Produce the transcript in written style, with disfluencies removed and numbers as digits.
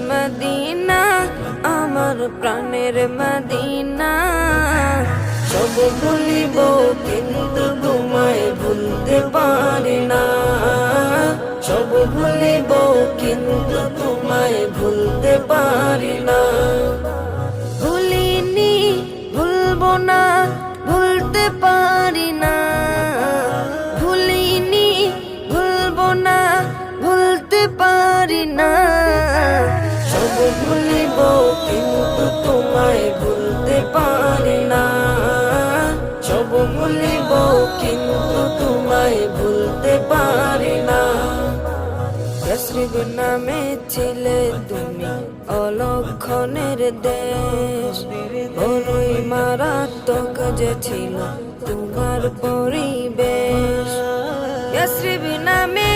Medina, আমার প্রাণের Medina. সব ভুলিব কিন্তু তোমায় ভুলতে পারি না। সব ভুলিব কিন্তু তোমায় ভুলতে পারি না। ভুলিনি, ভুলবো না, ভুলতে পারি না। ভুলিনি, ভুলবো না, ভুলতে পারি না। সব ভুলিব কিন্তু তোমায় ভুলতে পারি না। সব ভুলিব কিন্তু তোমায় ভুলতে পারি না। ইয়াসরিব নামে ছিলে তুমি অলক্ষণের দেশ, বড়ই মারাত্মক যে ছিল তোমার পরিবেশ। ইয়াসরিব নামে